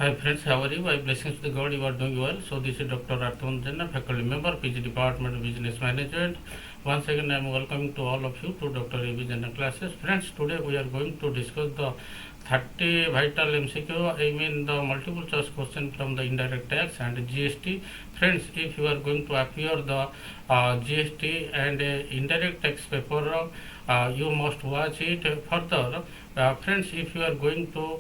Hi friends, how are you? By blessings to the God, you are doing well. So this is Dr. A B JENA, faculty member, PG Department of Business Management. Once again, I am welcoming to all of you to Dr. A B JENA classes. Friends, today we are going to discuss the 30 vital MCQ, I mean the multiple choice question from the indirect tax and GST. Friends, if you are going to appear the GST and indirect tax paper, you must watch it further. Friends, if you are going to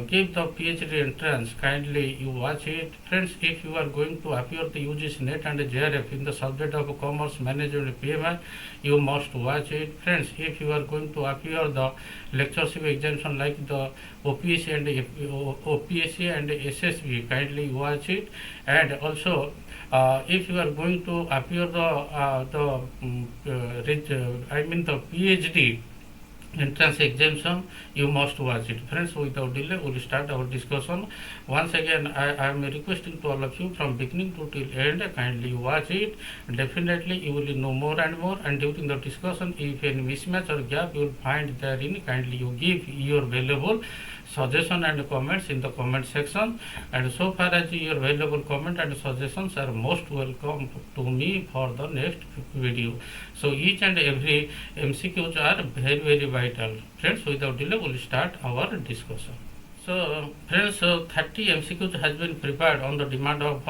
give the PhD entrance, kindly you watch it. Friends, if you are going to appear the UGC NET and JRF in the subject of Commerce Management PMI, you must watch it. Friends, if you are going to appear the lectureship exemption like the OPSC and SSB, kindly watch it. And also if you are going to appear the PhD entrance exemption, you must watch it. Friends, without delay we will start our discussion. Once again, I am requesting to all of you from beginning to till end, kindly watch it. Definitely you will know more and more, and during the discussion if any mismatch or gap you will find therein, kindly you give your valuable suggestion and comments in the comment section. And so far as your valuable comment and suggestions are most welcome to me for the next video. So each and every MCQs are very vital. Friends, without delay we will start our discussion. So friends, 30 MCQs has been prepared on the demand of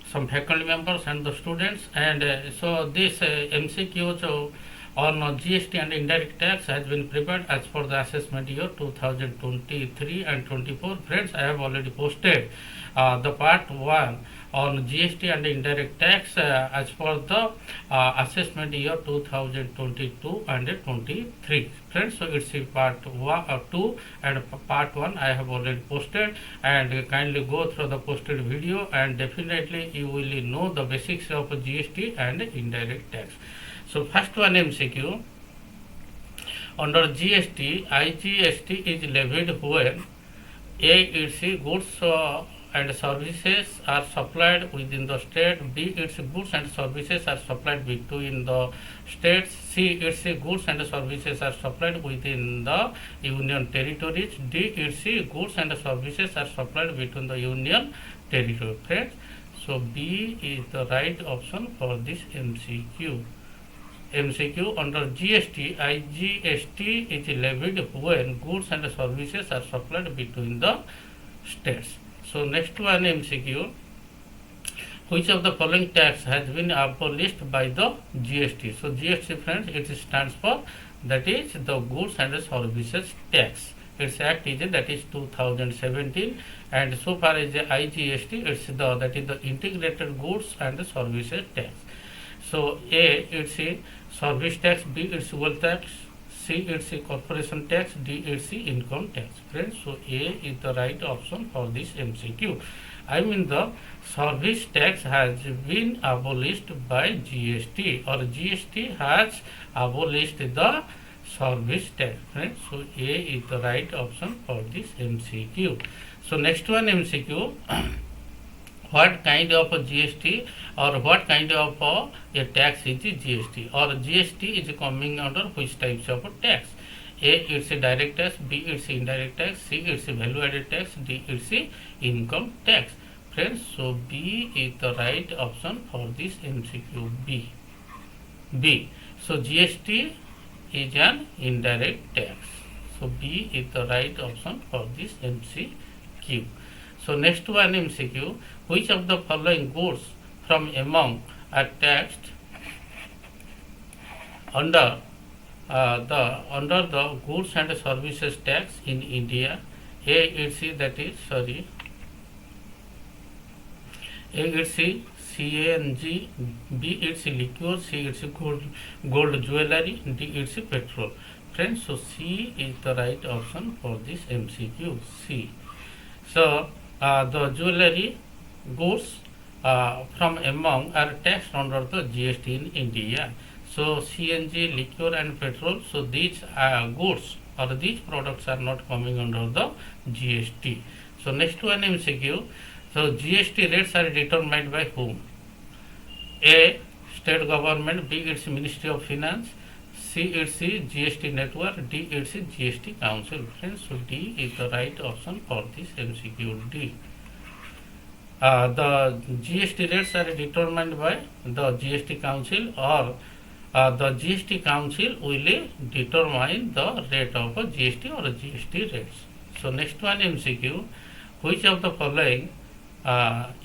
some faculty members and the students, and so this MCQs on GST and indirect tax has been prepared as per the assessment year 2023 and 24. Friends, I have already posted the part 1 on GST and indirect tax as per the assessment year 2022 and 23. Friends, so it's part 2 and part 1 I have already posted, and kindly go through the posted video and definitely you will know the basics of GST and indirect tax. So first one MCQ, under GST, IGST is levied when A. its goods and services are supplied within the state, B. its goods and services are supplied between the states, C. its goods and services are supplied within the Union Territories, D. its goods and services are supplied between the Union Territory. Friends, so B is the right option for this MCQ. MCQ, under GST, IGST is levied when goods and services are supplied between the states. So next one MCQ, which of the following tax has been abolished by the GST? So GST, friends, it stands for, that is the goods and services tax. Its act is that is 2017, and so far as the IGST, it's the, that is the integrated goods and services tax. So A, it's a service tax, B, it's wealth tax, C, it's a corporation tax, D, it's a income tax. Friends, so A is the right option for this MCQ. I mean the service tax has been abolished by GST, or GST has abolished the service tax. Friends, so A is the right option for this MCQ. So next one MCQ, what kind of a GST or what kind of a tax is GST, or GST is coming under which types of tax? A, it's a direct tax, B, it's a indirect tax, C, it's a value added tax, D, it's a income tax. Friends, so B is the right option for this MCQ. B. So GST is an indirect tax. So B is the right option for this MCQ. So next one MCQ, which of the following goods from among are taxed under the goods and services tax in India? A, it's CNG, B, it's liquor, C, it's gold jewelry, D, it's petrol. Friends, so C is the right option for this MCQ. C. So the jewelry goods from among are taxed under the GST in India. So CNG, liquor and petrol, so these goods or these products are not coming under the GST. So next one MCQ, so GST rates are determined by whom? A, state government, B, it's Ministry of Finance, C, C it's the GST network, D it's the GST council. Friends, so D is the right option for this MCQ D. The GST rates are determined by the GST council, or the GST council will determine the rate of a GST or a GST rates. So next one MCQ, which of the following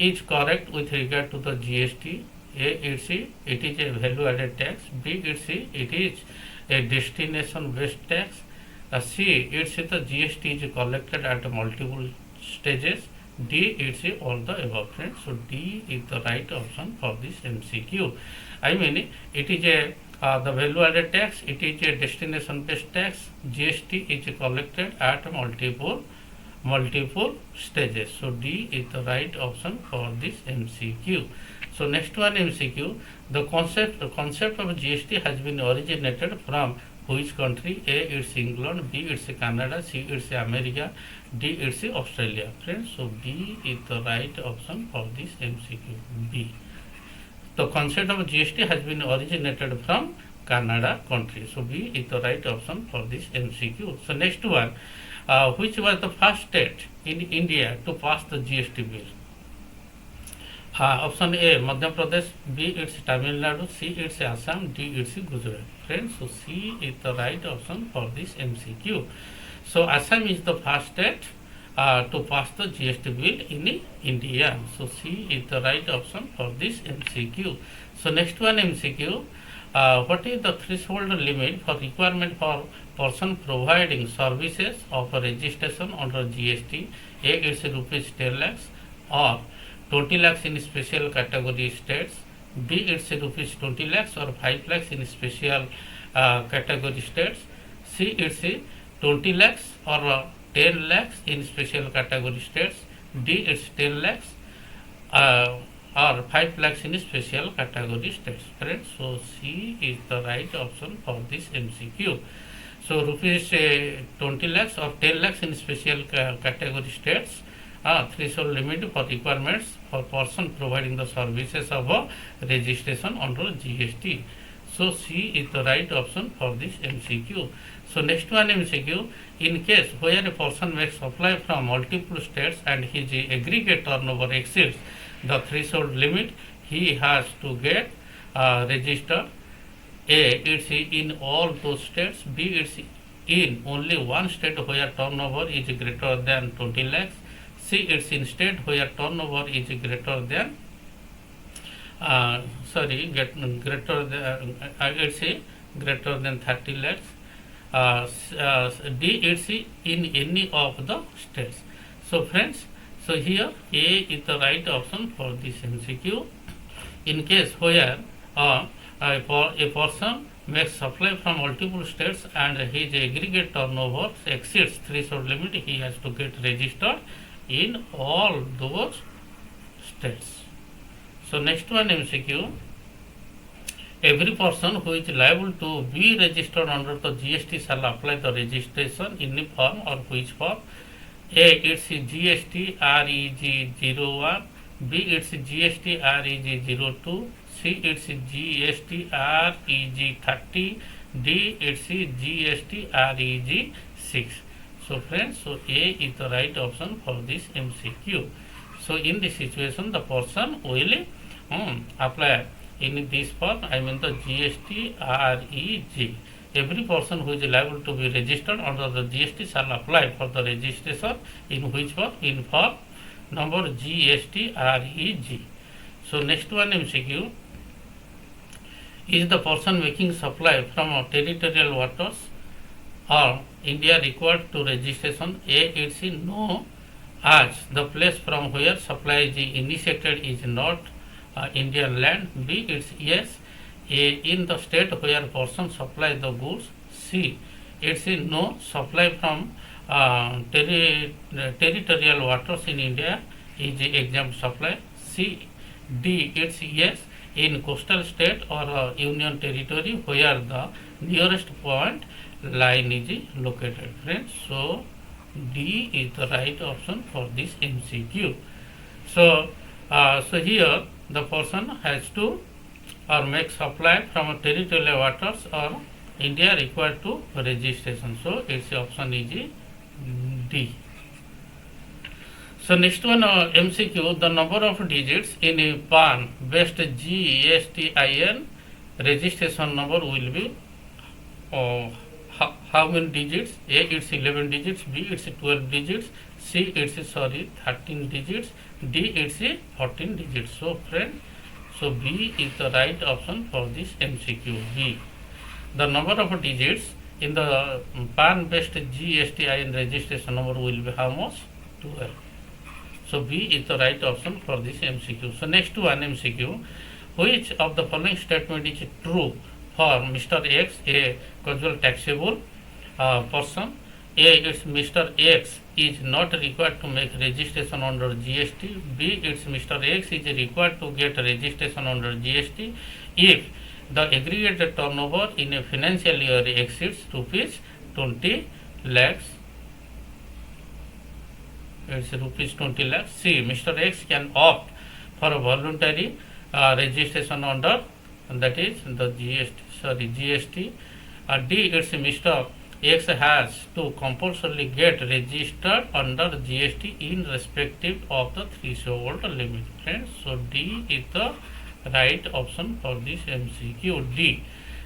is correct with regard to the GST? A, it is a value added tax. B, it is a destination based tax. C, it's the GST is collected at multiple stages. D, it's all the above. Friends, so D is the right option for this MCQ. I mean, it is a the value added tax, it is a destination based tax. GST is collected at multiple stages. So D is the right option for this MCQ. So next one MCQ, the concept of GST has been originated from which country? A, it's England. B, it's Canada. C, it's America. D, it's Australia. Friends, so B is the right option for this MCQ. B. The concept of GST has been originated from Canada country. So B is the right option for this MCQ. So next one, which was the first state in India to pass the GST bill? Option A, Madhya Pradesh. B, it's Tamil Nadu. C, it's Assam. D, it's Gujarat. Friends, so C is the right option for this MCQ. So Assam is the first state to pass the GST bill in India. So C is the right option for this MCQ. So next one MCQ, what is the threshold limit for requirement for person providing services of a registration under GST? A, it's rupees 10 lakhs or 20 lakhs in special category states. B, it's rupees 20 lakhs or 5 lakhs in special category states. C, it's 20 lakhs or 10 lakhs in special category states. D, it's 10 lakhs or 5 lakhs in special category states. Friends, so C is the right option for this MCQ. So rupees 20 lakhs or 10 lakhs in special category states, threshold limit for requirements for person providing the services of a registration under GST. So C is the right option for this MCQ. So next one MCQ, in case where a person makes supply from multiple states and his aggregate turnover exceeds the threshold limit, he has to get registered. A, it's in all those states. B, it's in only one state where turnover is greater than 20 lakhs. C, it's in state where turnover is greater than greater than 30 lakhs. D, it's in any of the states. So friends, so here A is the right option for this MCQ. In case where a person makes supply from multiple states and his aggregate turnover exceeds threshold limit, he has to get registered in all those states. So next one MCQ, every person who is liable to be registered under the GST shall apply the registration in the form or which form? A, it's GST REG 01. B, it's GST REG 02. C, it's GST REG 30. D, it's GST REG 6. So friends, so A is the right option for this MCQ. So in this situation, the person will apply in this form, I mean the GST REG. Every person who is liable to be registered under the GST shall apply for the registration in which form? In form number GST REG. So next one MCQ, is the person making supply from territorial waters or India required to registration? A, it's no, as the place from where supply is initiated is not Indian land. B, it's yes, in the state where person supply the goods. C, it's no, supply from territorial waters in India is exempt supply. C, D, it's yes, in coastal state or Union Territory where the nearest point line is located. Friends, so D is the right option for this MCQ. So here the person has to or make supply from territorial waters or India required to registration. So its option is D. So next one MCQ, the number of digits in a PAN based GSTIN registration number will be how many digits? A it's 11 digits, B it's 12 digits, C it's 13 digits, D it's 14 digits. So friend, so B is the right option for this MCQ. B. The number of digits in the PAN based GSTIN registration number will be how much? 12. So B is the right option for this MCQ. So next one MCQ, which of the following statement is true for Mr. X, a casual taxable person? A, it's Mr. X is not required to make registration under GST. B, it's Mr. X is required to get registration under GST if the aggregate turnover in a financial year exceeds rupees 20 lakhs. It's rupees 20 lakhs. C, Mr. X can opt for a voluntary registration under, that is the GST. D, it's Mr. X has to compulsorily get registered under GST in respective of the threshold limit. Friends, so D is the right option for this MCQ. D.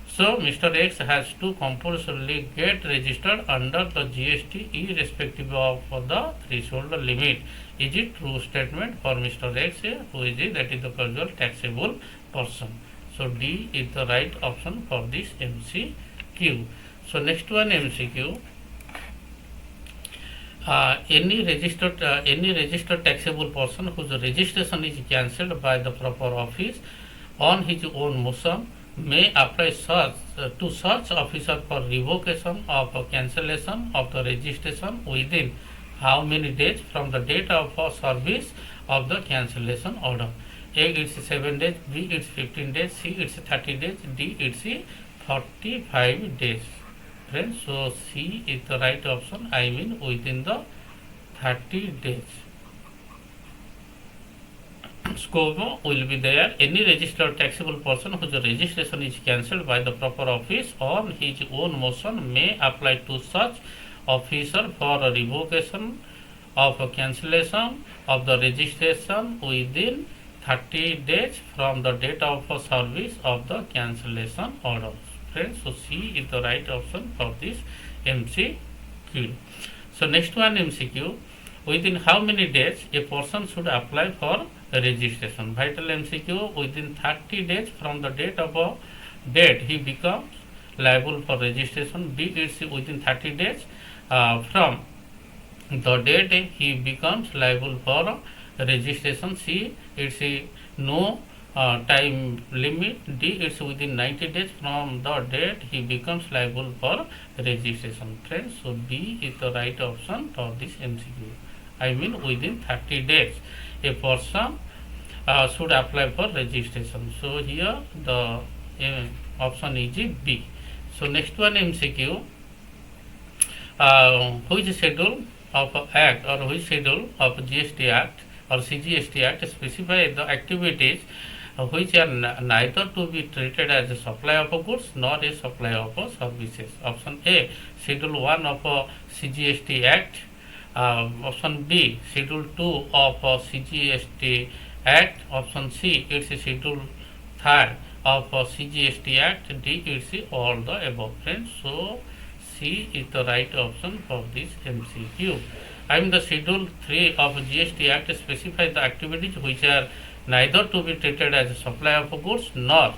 So Mr. X has to compulsorily get registered under the GST irrespective of the threshold limit. Is it true statement for Mr. X, who is it? That is the casual taxable person. So D is the right option for this MCQ. So next one MCQ. Any registered taxable person whose registration is cancelled by the proper office on his own motion may apply to such officer for revocation of cancellation of the registration within how many days from the date of service of the cancellation order? A, it's 7 days, B, it's 15 days, C, it's 30 days, D, it's 45 days. Friends, so C is the right option, I mean within the 30 days. Scope will be there. Any registered taxable person whose registration is cancelled by the proper office on his own motion may apply to such officer for a revocation of a cancellation of the registration within 30 days from the date of service of the cancellation order. Friends, so C is the right option for this MCQ. So next one MCQ, within how many days a person should apply for registration? Vital MCQ, within 30 days from the date of a date he becomes liable for registration. B, it's within 30 days from the date he becomes liable for registration. C, it's no time limit. D, it's within 90 days from the date he becomes liable for registration. Friends, so B is the right option for this MCQ. I mean within 30 days a person should apply for registration. So here the option is B. So next one MCQ, which schedule of Act or which schedule of GST Act or CGST Act specify the activities which are neither to be treated as a supply of goods nor a supply of services? Option A, Schedule 1 of CGST Act. Option B, Schedule 2 of CGST Act. Option C, it's Schedule 3 of CGST Act. D, it's all the above. Friends, so C is the right option for this MCQ. The Schedule 3 of GST Act specifies the activities which are neither to be treated as a supply of goods nor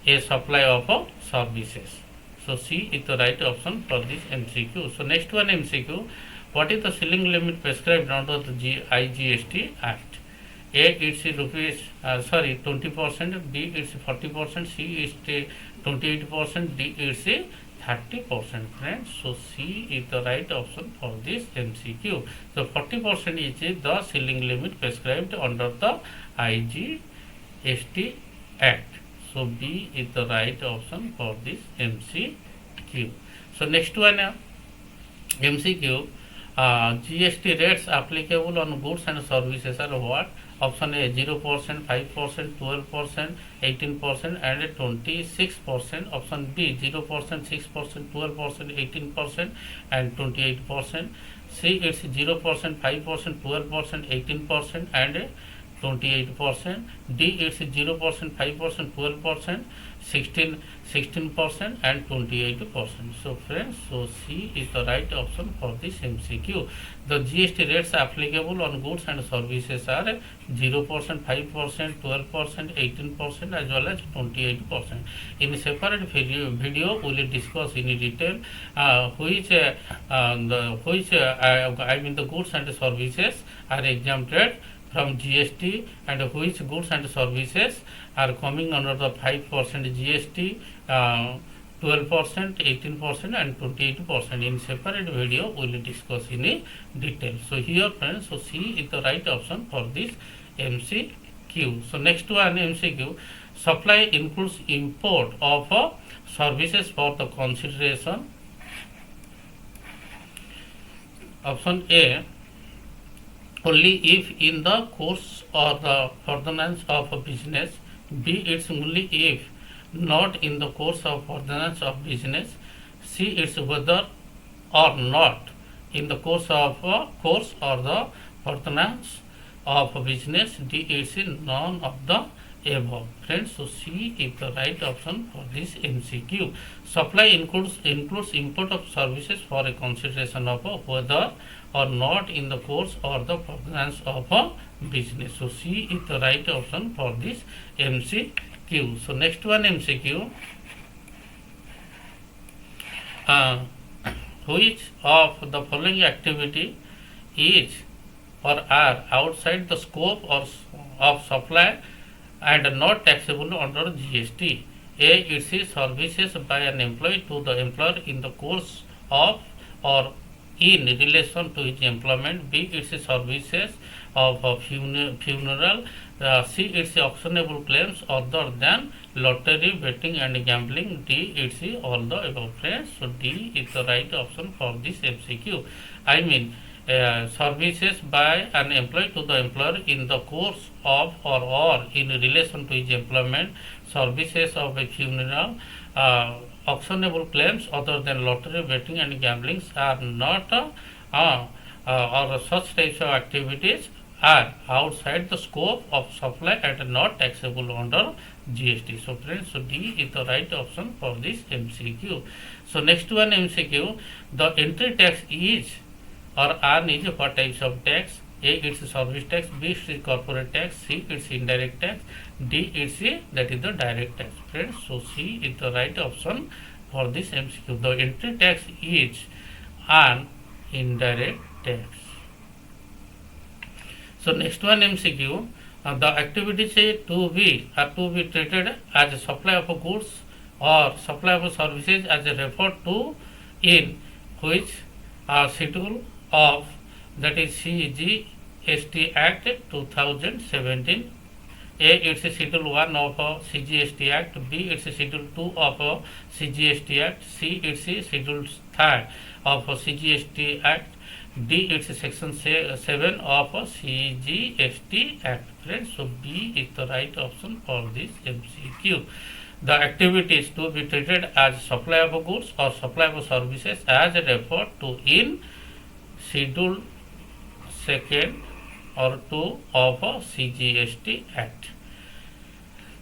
a supply of services. So C is the right option for this MCQ. So next one MCQ, what is the ceiling limit prescribed under the IGST Act? A, it's rupees 20%, B, it's 40%, C is 28%, D, it's 30%. Friends, so C is the right option for this MCQ. So 40% is the ceiling limit prescribed under the IGST Act. So B is the right option for this MCQ. So next one MCQ, GST rates applicable on goods and services are what? Option A 0%, 5%, 12%, 18% and 26%. Option B 0%, 6%, 12%, 18% and 28%. C it's 0%, 5%, 12%, 18% and 28%. D it's 0%, 5%, 12%, 16% and 28%. So friends, so C is the right option for this MCQ. The GST rates applicable on goods and services are 0%, 5%, 12%, 18% as well as 28%. In separate video we will discuss in detail which the goods and services are exempted from GST and which goods and services are coming under the 5% GST, 12%, 18% and 28%. In separate video we will discuss in detail. So here friends, so C is the right option for this MCQ. So next one MCQ, supply includes import of services for the consideration. Option A, only if in the course or the furtherance of a business. B it's only if not in the course of furtherance of business. C it's whether or not in the course or the furtherance of a business. D it's none of the above. Friends, so C is the right option for this MCQ. Supply includes import of services for a consideration of whether or not in the course or the furtherance of a business. So C is the right option for this MCQ. So next one MCQ, which of the following activity is or are outside the scope of supply and not taxable under GST? A it is services by an employee to the employer in the course of or in relation to his employment. B it's services of a funeral. C it's actionable claims other than lottery, betting and gambling. D it's all the above. Friends, so D is the right option for this MCQ. I mean services by an employee to the employer in the course of or in relation to his employment, services of a funeral, actionable claims other than lottery, betting and gambling are not or such types of activities are outside the scope of supply and not taxable under GST. So friends, so D is the right option for this MCQ. So next one MCQ, the entry tax is or earn is what types of tax? A it's service tax, B it's corporate tax, C it's indirect tax, D it's that is the direct tax. Friends, so C is the right option for this MCQ. The entry tax is an indirect tax. So next one MCQ, the activities to be treated as a supply of goods or supply of services as referred to in which schedule of, that is CGST Act 2017. A it's Schedule 1 of CGST Act, B it's Schedule 2 of CGST Act, C it's Schedule 3 of CGST Act, D it's Section 7 of CGST Act. Friends, so B is the right option for this MCQ. The activities to be treated as supply of goods or supply of services as referred to in Schedule 2 or 2 of CGST Act.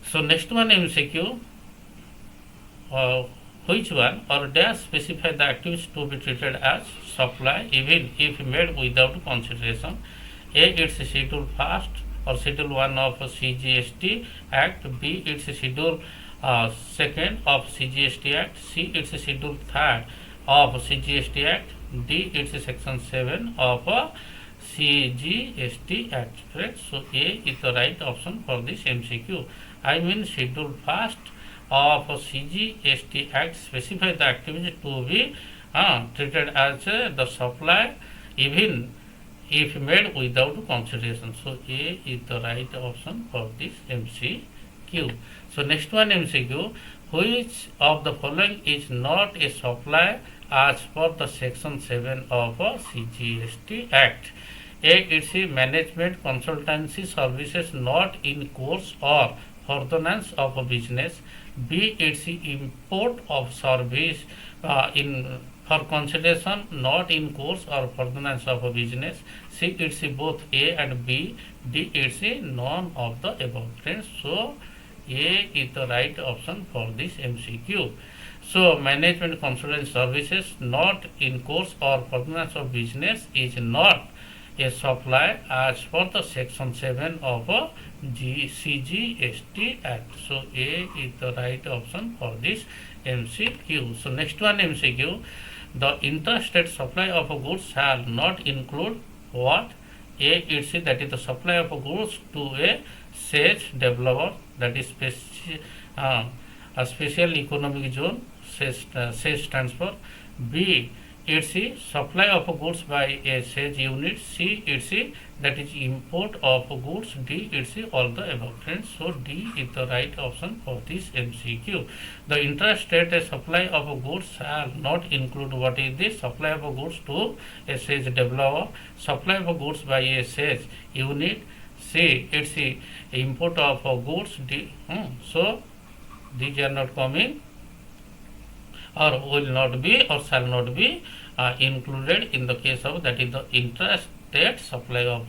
So next one MCQ, which one or dash specify the activities to be treated as supply even if made without consideration? A it's Schedule 1 or Schedule 1 of CGST Act, B it's Schedule 2 of CGST Act, C it's Schedule 3 of CGST Act, D it's Section 7 of CGST Act. Friends, so A is the right option for this MCQ. I mean Schedule 1 of CGST Act specify the activity to be treated as the supply even if made without consideration. So A is the right option for this MCQ. So next one MCQ, which of the following is not a supply as per the Section 7 of CGST Act? A. It's a management consultancy services not in course or furtherance of a business. B. It's the import of service in for consideration not in course or furtherance of a business. C. It's a both A and B. D. It's a none of the above. Friends, so A is the right option for this MCQ. So management consultancy services not in course or furtherance of business is not a supply as per the section 7 of CGST Act. So A is the right option for this MCQ. So next one MCQ, the interstate supply of goods shall not include what? A, it's that is the supply of goods to a SEZ developer, that is a special economic zone. SEZ stands for. B, it's the supply of goods by a SEZ unit. C, it's the that is import of goods. D, it's the all the above. Friends, so D is the right option for this MCQ. The interstate supply of goods shall not include what is the supply of goods to a SEZ developer, supply of goods by a SEZ unit. C, it's the import of goods. D, so these are not coming or will not be or shall not be included in the case of that is the interstate supply of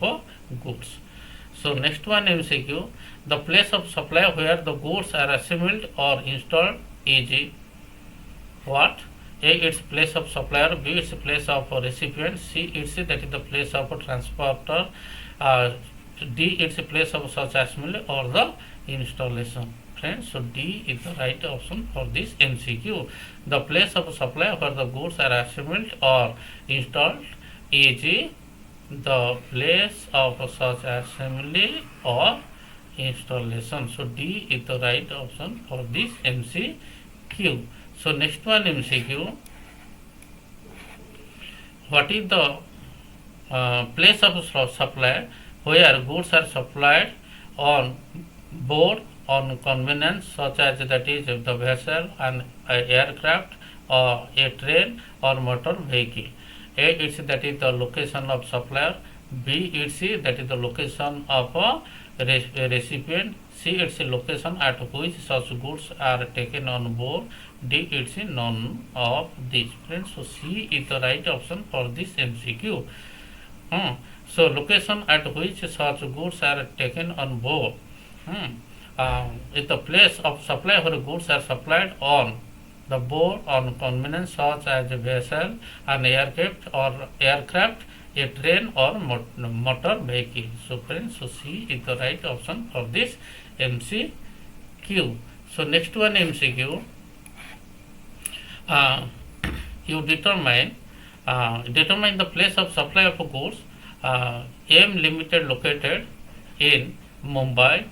goods. So next one MCQ, the place of supply where the goods are assembled or installed is what? A, its place of supplier. B, its place of recipient. C, its that is the place of transporter. D, its place of such assembly or the installation. Friends, so D is the right option for this MCQ. The place of supply where the goods are assembled or installed is the place of such assembly or installation. So D is the right option for this MCQ. So next one MCQ, what is the place of supply where goods are supplied on board on convenience such as that is the vessel, an aircraft or a train or motor vehicle. A, it's that is the location of supplier. B, it's that is the location of a recipient. C, it's the location at which such goods are taken on board. D, it's none of these. Friends, so C is the right option for this MCQ. So location at which such goods are taken on board is the place of supply where goods are supplied on the board on convenience such as a vessel, an aircraft, a train or motor vehicle. So friends, so C is the right option for this MCQ. So next one MCQ, you determine the place of supply of goods. M Limited located in Mumbai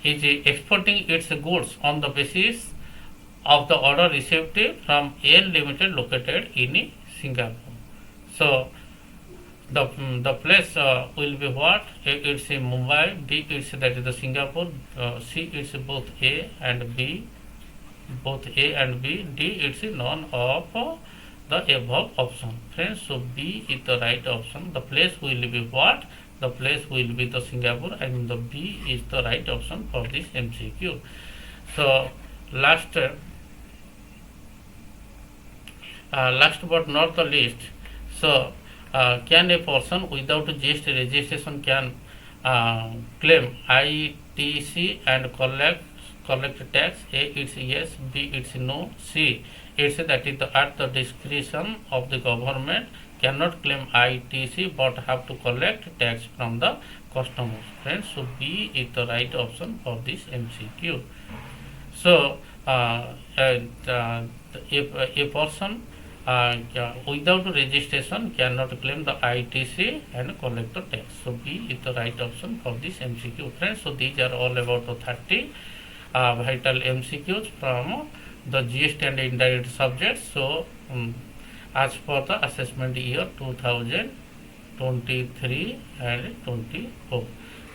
is exporting its goods on the basis of the order received from N Limited located in Singapore. So the place will be what? A, it's in Mumbai. B, it's that is the Singapore. C, it's both A and B. D, it's none of the above option. Friends, so B is the right option. The place will be what? The place will be the Singapore, and the B is the right option for this MCQ. So last but not the least, so can a person without GST registration can claim ITC and collect tax? A, it's yes. B, it's no. C, it's that is at the discretion of the government, cannot claim ITC but have to collect tax from the customers. Friends, so B is the right option for this MCQ. So if a person without registration cannot claim the ITC and collect the tax. So B is the right option for this MCQ. Friends, so these are all about the 30 vital MCQs from the GST and indirect subjects. So as per the assessment year 2023 and 24.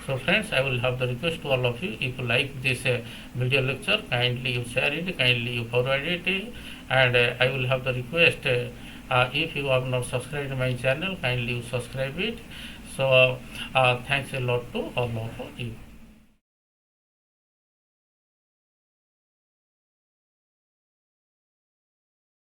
So friends, I will have the request to all of you, if you like this video lecture, kindly you share it, kindly you forward it, and I will have the request If you have not subscribed my channel, kindly you subscribe it. So thanks a lot to all of you.